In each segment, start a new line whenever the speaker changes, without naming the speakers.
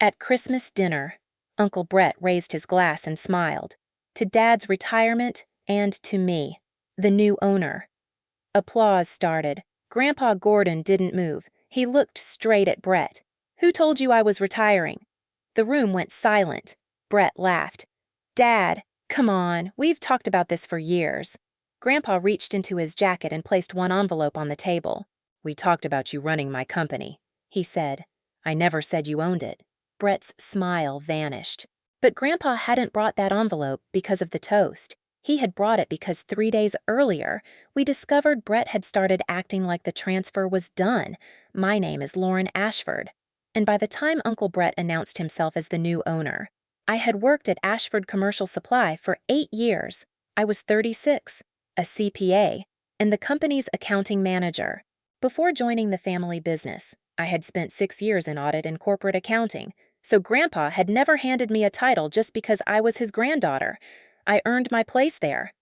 At Christmas dinner, Uncle Brett raised his glass and smiled. To Dad's retirement and to me, the new owner. Applause started. Grandpa Gordon didn't move. He looked straight at Brett. "Who told you I was retiring?" The room went silent. Brett laughed. "Dad, come on, we've talked about this for years." Grandpa reached into his jacket and placed one envelope on the table. "We talked about you running my company," he said. "I never said you owned it." Brett's smile vanished. But Grandpa hadn't brought that envelope because of the toast. He had brought it because 3 days earlier, we discovered Brett had started acting like the transfer was done. My name is Lauren Ashford. And by the time Uncle Brett announced himself as the new owner, I had worked at Ashford Commercial Supply for 8 years. I was 36, a CPA, and the company's accounting manager. Before joining the family business, I had spent 6 years in audit and corporate accounting, so Grandpa had never handed me a title just because I was his granddaughter. I earned my place there.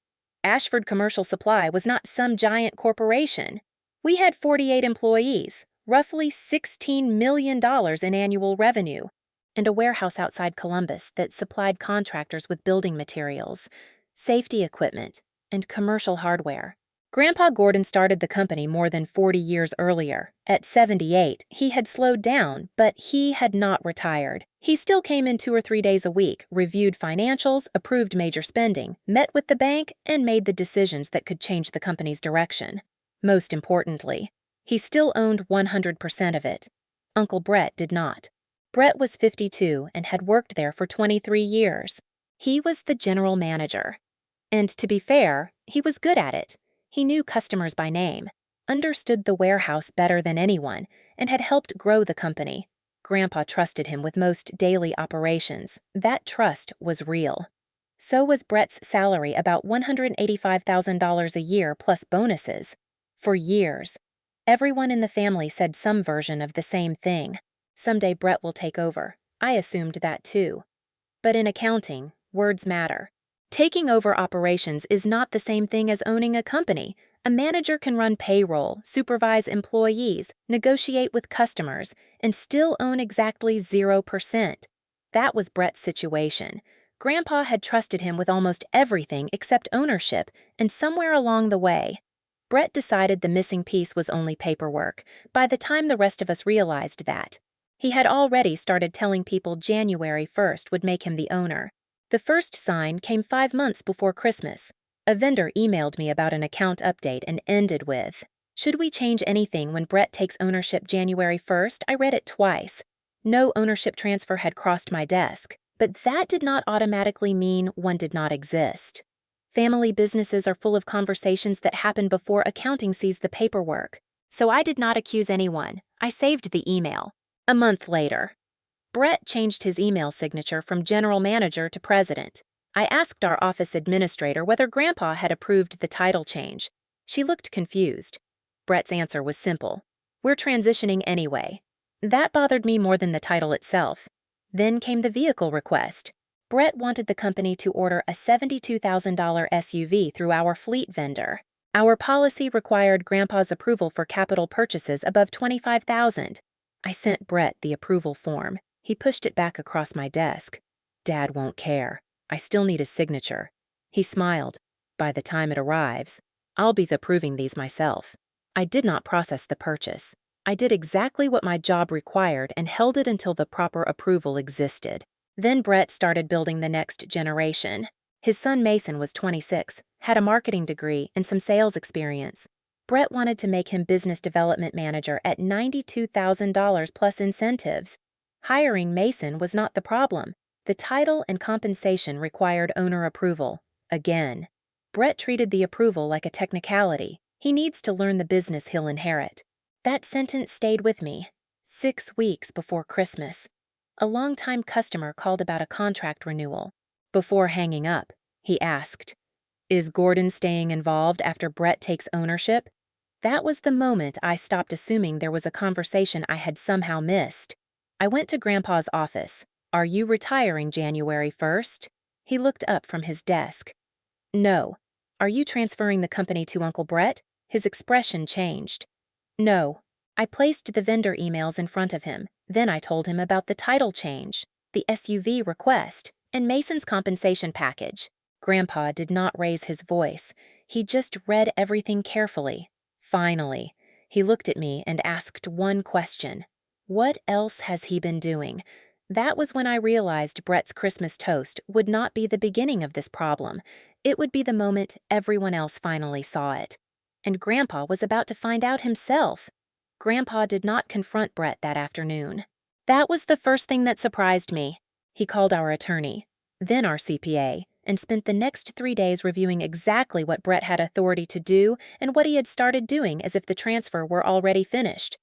Ashford Commercial Supply was not some giant corporation. We had 48 employees, roughly $16 million in annual revenue, and a warehouse outside Columbus that supplied contractors with building materials, safety equipment, and commercial hardware. Grandpa Gordon started the company more than 40 years earlier. At 78, he had slowed down, but he had not retired. He still came in 2 or 3 days a week, reviewed financials, approved major spending, met with the bank, and made the decisions that could change the company's direction. Most importantly, he still owned 100% of it. Uncle Brett did not. Brett was 52 and had worked there for 23 years. He was the general manager. And to be fair, he was good at it. He knew customers by name, understood the warehouse better than anyone, and had helped grow the company. Grandpa trusted him with most daily operations. That trust was real. So was Brett's salary, about $185,000 a year plus bonuses. For years, everyone in the family said some version of the same thing. Someday Brett will take over. I assumed that too. But in accounting, words matter. Taking over operations is not the same thing as owning a company. A manager can run payroll, supervise employees, negotiate with customers, and still own exactly 0%. That was Brett's situation. Grandpa had trusted him with almost everything except ownership, and somewhere along the way, Brett decided the missing piece was only paperwork. By the time the rest of us realized that, he had already started telling people January 1st would make him the owner. The first sign came 5 months before Christmas. A vendor emailed me about an account update and ended with, "Should we change anything when Brett takes ownership January 1st? I read it twice. No ownership transfer had crossed my desk, but that did not automatically mean one did not exist. Family businesses are full of conversations that happen before accounting sees the paperwork. So I did not accuse anyone. I saved the email. A month later, Brett changed his email signature from general manager to president. I asked our office administrator whether Grandpa had approved the title change. She looked confused. Brett's answer was simple. "We're transitioning anyway." That bothered me more than the title itself. Then came the vehicle request. Brett wanted the company to order a $72,000 SUV through our fleet vendor. Our policy required Grandpa's approval for capital purchases above $25,000. I sent Brett the approval form. He pushed it back across my desk. "Dad won't care. I still need his signature." He smiled. "By the time it arrives, I'll be approving these myself." I did not process the purchase. I did exactly what my job required and held it until the proper approval existed. Then Brett started building the next generation. His son Mason was 26, had a marketing degree and some sales experience. Brett wanted to make him business development manager at $92,000 plus incentives. Hiring Mason was not the problem. The title and compensation required owner approval. Again, Brett treated the approval like a technicality. He needs to learn the business he'll inherit. That sentence stayed with me. 6 weeks before Christmas, a longtime customer called about a contract renewal. Before hanging up, he asked, "Is Gordon staying involved after Brett takes ownership?" That was the moment I stopped assuming there was a conversation I had somehow missed. I went to Grandpa's office. "Are you retiring January 1st? He looked up from his desk. "No." "Are you transferring the company to Uncle Brett?" His expression changed. "No." I placed the vendor emails in front of him. Then I told him about the title change, the SUV request, and Mason's compensation package. Grandpa did not raise his voice. He just read everything carefully. Finally, he looked at me and asked one question. What else has he been doing? That was when I realized Brett's Christmas toast would not be the beginning of this problem. It would be the moment everyone else finally saw it. And Grandpa was about to find out himself. Grandpa did not confront Brett that afternoon. That was the first thing that surprised me. He called our attorney, then our CPA, and spent the next 3 days reviewing exactly what Brett had authority to do and what he had started doing as if the transfer were already finished.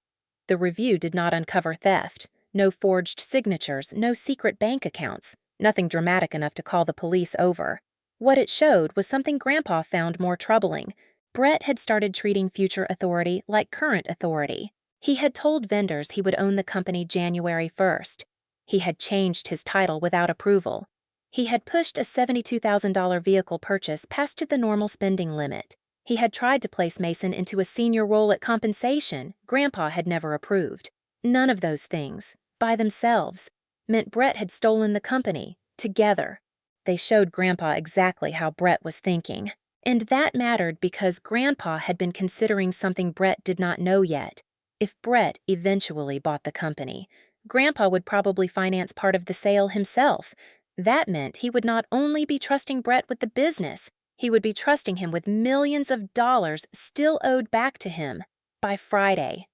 The review did not uncover theft, no forged signatures, no secret bank accounts, nothing dramatic enough to call the police over. What it showed was something Grandpa found more troubling. Brett had started treating future authority like current authority. He had told vendors he would own the company January 1st. He had changed his title without approval. He had pushed a $72,000 vehicle purchase past the normal spending limit. He had tried to place Mason into a senior role at compensation Grandpa had never approved. None of those things, by themselves, meant Brett had stolen the company, together. They showed Grandpa exactly how Brett was thinking. And that mattered because Grandpa had been considering something Brett did not know yet. If Brett eventually bought the company, Grandpa would probably finance part of the sale himself. That meant he would not only be trusting Brett with the business, he would be trusting him with millions of dollars still owed back to him. By Friday,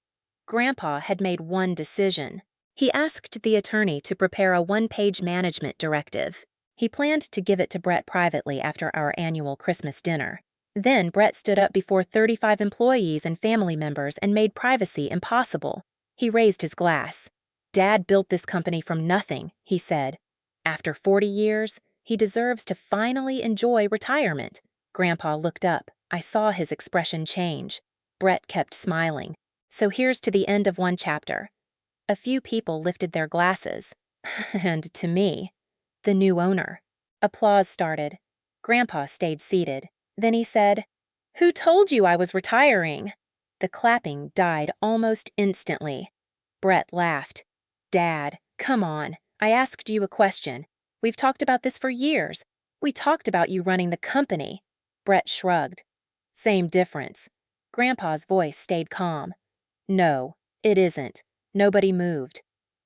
Grandpa had made one decision. He asked the attorney to prepare a one-page management directive. He planned to give it to Brett privately after our annual Christmas dinner. Then Brett stood up before 35 employees and family members and made privacy impossible. He raised his glass. "Dad built this company from nothing," he said. "After 40 years, he deserves to finally enjoy retirement." Grandpa looked up. I saw his expression change. Brett kept smiling. So here's to the end of one chapter. A few people lifted their glasses. And to me, the new owner. Applause started. Grandpa stayed seated. Then he said, "Who told you I was retiring?" The clapping died almost instantly. Brett laughed. "Dad, come on. I asked you a question. We've talked about this for years. We talked about you running the company." Brett shrugged. "Same difference." Grandpa's voice stayed calm. "No, it isn't." Nobody moved.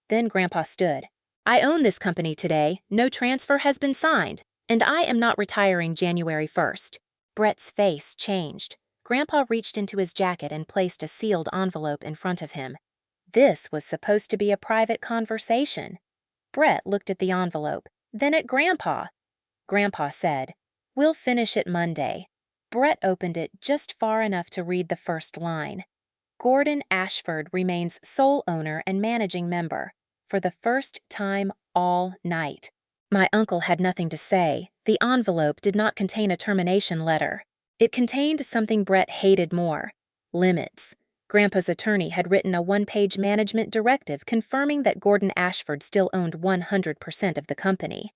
Then Grandpa stood. "I own this company today. No transfer has been signed, and I am not retiring January 1st. Brett's face changed. Grandpa reached into his jacket and placed a sealed envelope in front of him. This was supposed to be a private conversation. Brett looked at the envelope, then at Grandpa. Grandpa said, "We'll finish it Monday." Brett opened it just far enough to read the first line. "Gordon Ashford remains sole owner and managing member, for the first time all night." My uncle had nothing to say. The envelope did not contain a termination letter. It contained something Brett hated more: limits. Grandpa's attorney had written a one-page management directive confirming that Gordon Ashford still owned 100% of the company.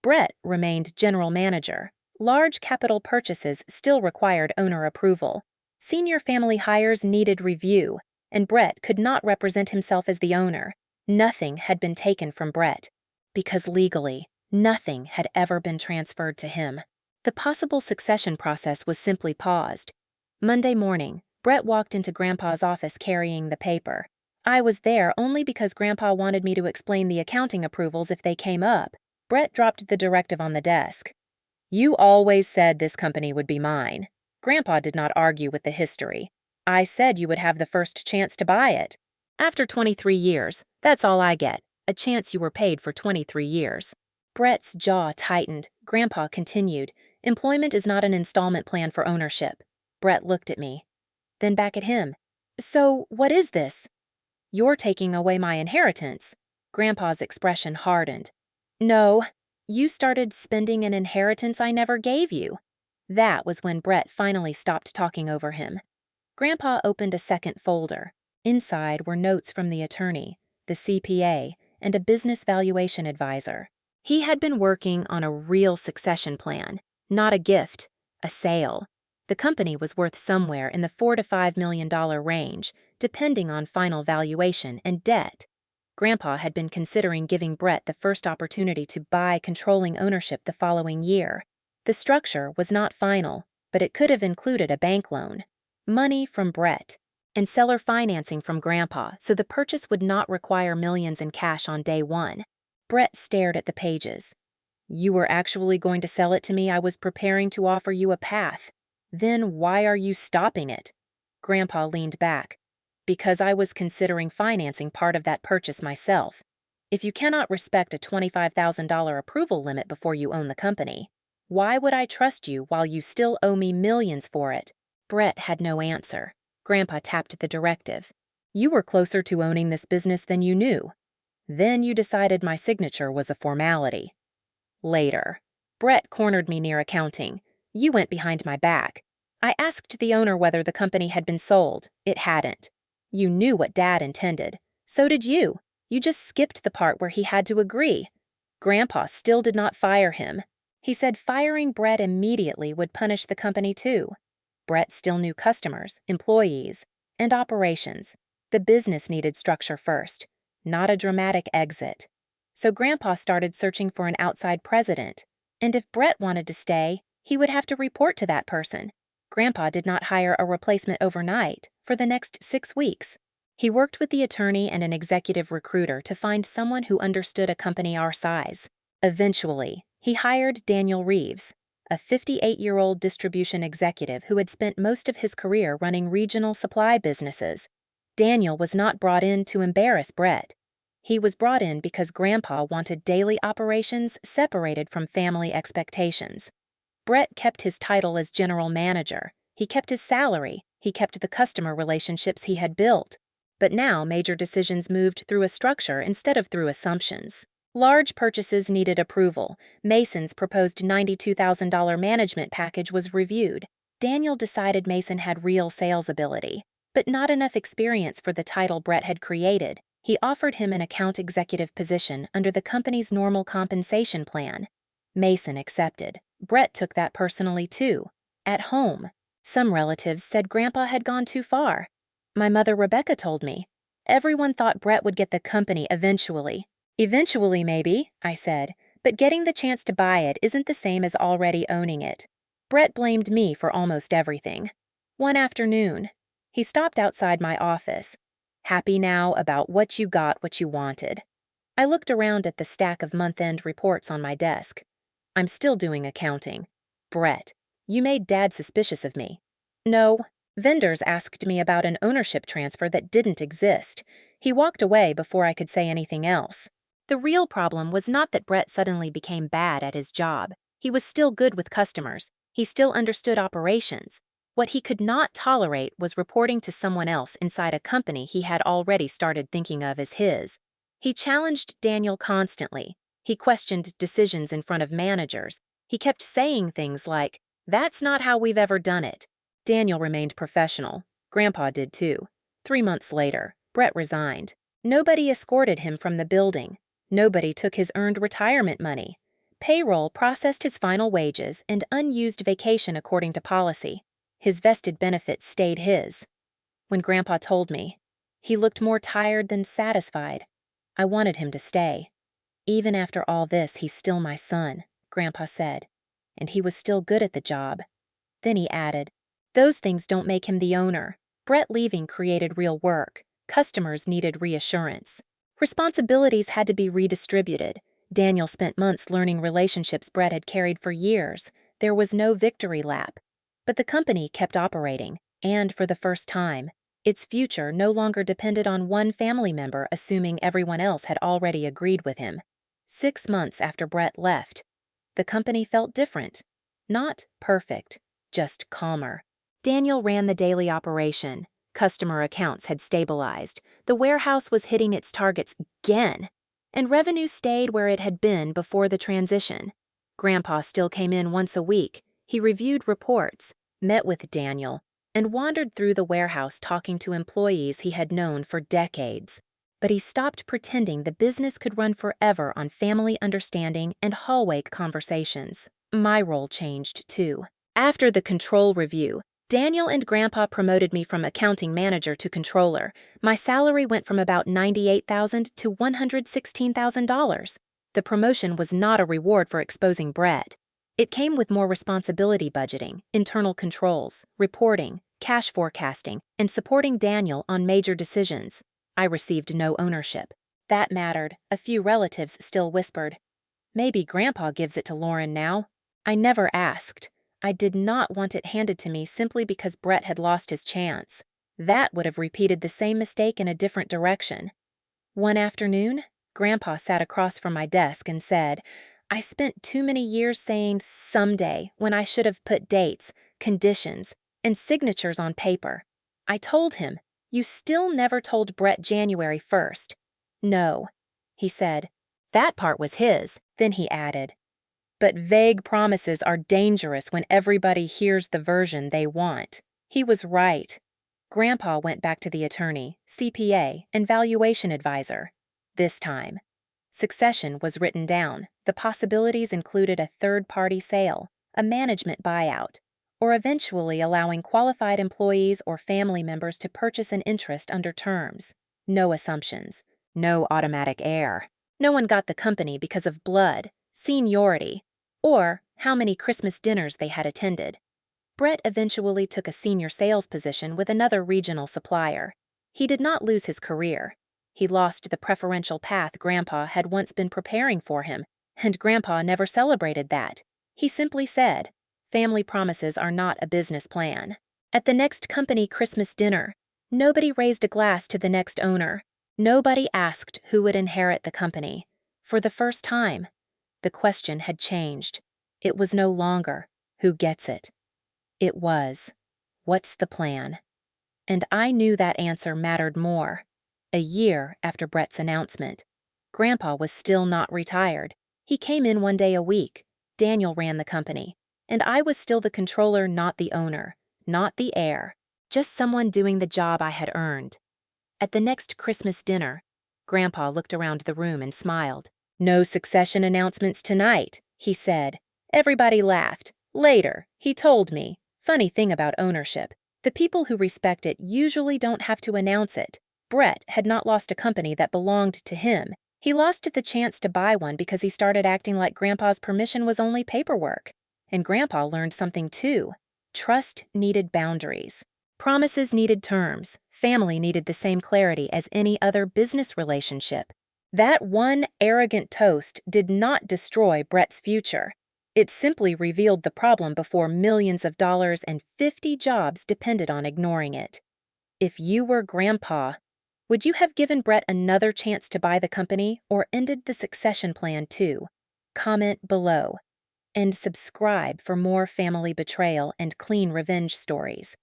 Brett remained general manager. Large capital purchases still required owner approval. Senior family hires needed review, and Brett could not represent himself as the owner. Nothing had been taken from Brett, because legally, nothing had ever been transferred to him. The possible succession process was simply paused. Monday morning, Brett walked into Grandpa's office carrying the paper. I was there only because Grandpa wanted me to explain the accounting approvals if they came up. Brett dropped the directive on the desk. "You always said this company would be mine." Grandpa did not argue with the history. "I said you would have the first chance to buy it. After 23 years, that's all I get. A chance you were paid for 23 years. Brett's jaw tightened. Grandpa continued, "Employment is not an installment plan for ownership." Brett looked at me, then back at him. "So, what is this?" "You're taking away my inheritance." Grandpa's expression hardened. "No, you started spending an inheritance I never gave you." That was when Brett finally stopped talking over him. Grandpa opened a second folder. Inside were notes from the attorney, the CPA, and a business valuation advisor. He had been working on a real succession plan, not a gift, a sale. The company was worth somewhere in the $4 to $5 million range, depending on final valuation and debt. Grandpa had been considering giving Brett the first opportunity to buy controlling ownership the following year. The structure was not final, but it could have included a bank loan, money from Brett, and seller financing from Grandpa, so the purchase would not require millions in cash on day one. Brett stared at the pages. You were actually going to sell it to me? I was preparing to offer you a path. Then why are you stopping it? Grandpa leaned back. Because I was considering financing part of that purchase myself. If you cannot respect a $25,000 approval limit before you own the company, why would I trust you while you still owe me millions for it? Brett had no answer. Grandpa tapped the directive. You were closer to owning this business than you knew. Then you decided my signature was a formality. Later. Brett cornered me near accounting. You went behind my back. I asked the owner whether the company had been sold. It hadn't. You knew what Dad intended. So did you. You just skipped the part where he had to agree. Grandpa still did not fire him. He said firing Brett immediately would punish the company too. Brett still knew customers, employees, and operations. The business needed structure first, not a dramatic exit. So Grandpa started searching for an outside president. And if Brett wanted to stay, he would have to report to that person. Grandpa did not hire a replacement overnight. For the next 6 weeks, he worked with the attorney and an executive recruiter to find someone who understood a company our size. Eventually, he hired Daniel Reeves, a 58-year-old distribution executive who had spent most of his career running regional supply businesses. Daniel was not brought in to embarrass Brett. He was brought in because Grandpa wanted daily operations separated from family expectations. Brett kept his title as general manager. He kept his salary. He kept the customer relationships he had built. But now major decisions moved through a structure instead of through assumptions. Large purchases needed approval. Mason's proposed $92,000 management package was reviewed. Daniel decided Mason had real sales ability, but not enough experience for the title Brett had created. He offered him an account executive position under the company's normal compensation plan. Mason accepted. Brett took that personally too. At home, some relatives said Grandpa had gone too far. My mother Rebecca told me. Everyone thought Brett would get the company eventually. Eventually, maybe, I said, but getting the chance to buy it isn't the same as already owning it. Brett blamed me for almost everything. One afternoon, he stopped outside my office. Happy now about what you got what you wanted. I looked around at the stack of month-end reports on my desk. I'm still doing accounting. Brett, you made Dad suspicious of me. No, vendors asked me about an ownership transfer that didn't exist. He walked away before I could say anything else. The real problem was not that Brett suddenly became bad at his job. He was still good with customers. He still understood operations. What he could not tolerate was reporting to someone else inside a company he had already started thinking of as his. He challenged Daniel constantly. He questioned decisions in front of managers. He kept saying things like, "That's not how we've ever done it." Daniel remained professional. Grandpa did too. 3 months later, Brett resigned. Nobody escorted him from the building. Nobody took his earned retirement money. Payroll processed his final wages and unused vacation according to policy. His vested benefits stayed his. When Grandpa told me, he looked more tired than satisfied. I wanted him to stay. Even after all this, he's still my son, Grandpa said, and he was still good at the job. Then he added, those things don't make him the owner. Brett leaving created real work. Customers needed reassurance. Responsibilities had to be redistributed. Daniel spent months learning relationships Brett had carried for years. There was no victory lap. But the company kept operating, and for the first time, its future no longer depended on one family member assuming everyone else had already agreed with him. 6 months after Brett left, the company felt different. Not perfect, just calmer. Daniel ran the daily operation. Customer accounts had stabilized. The warehouse was hitting its targets again, and revenue stayed where it had been before the transition. Grandpa still came in once a week. He reviewed reports, met with Daniel, and wandered through the warehouse talking to employees he had known for decades. But he stopped pretending the business could run forever on family understanding and hallway conversations. My role changed, too. After the control review, Daniel and Grandpa promoted me from accounting manager to controller. My salary went from about $98,000 to $116,000. The promotion was not a reward for exposing Brett. It came with more responsibility: budgeting, internal controls, reporting, cash forecasting, and supporting Daniel on major decisions. I received no ownership. That mattered. A few relatives still whispered, "Maybe Grandpa gives it to Lauren now." I never asked. I did not want it handed to me simply because Brett had lost his chance. That would have repeated the same mistake in a different direction. One afternoon, Grandpa sat across from my desk and said, "I spent too many years saying someday when I should have put dates, conditions, and signatures on paper." I told him, "You still never told Brett January 1st. "No," he said. That part was his. Then he added, "But vague promises are dangerous when everybody hears the version they want." He was right. Grandpa went back to the attorney, CPA, and valuation advisor. This time, succession was written down. The possibilities included a third-party sale, a management buyout, or eventually allowing qualified employees or family members to purchase an interest under terms. No assumptions. No automatic heir. No one got the company because of blood, seniority, or how many Christmas dinners they had attended. Brett eventually took a senior sales position with another regional supplier. He did not lose his career. He lost the preferential path Grandpa had once been preparing for him, and Grandpa never celebrated that. He simply said, "Family promises are not a business plan." At the next company Christmas dinner, nobody raised a glass to the next owner. Nobody asked who would inherit the company. For the first time, the question had changed. It was no longer, "Who gets it?" It was, "What's the plan?" And I knew that answer mattered more. A year after Brett's announcement, Grandpa was still not retired. He came in one day a week. Daniel ran the company, and I was still the controller, not the owner, not the heir, just someone doing the job I had earned. At the next Christmas dinner, Grandpa looked around the room and smiled. "No succession announcements tonight," he said. Everybody laughed. Later, he told me, "Funny thing about ownership. The people who respect it usually don't have to announce it." Brett had not lost a company that belonged to him. He lost the chance to buy one because he started acting like Grandpa's permission was only paperwork. And Grandpa learned something too. Trust needed boundaries. Promises needed terms. Family needed the same clarity as any other business relationship. That one arrogant toast did not destroy Brett's future. It simply revealed the problem before millions of dollars and 50 jobs depended on ignoring it. If you were Grandpa, would you have given Brett another chance to buy the company or ended the succession plan too? Comment below. And subscribe for more family betrayal and clean revenge stories.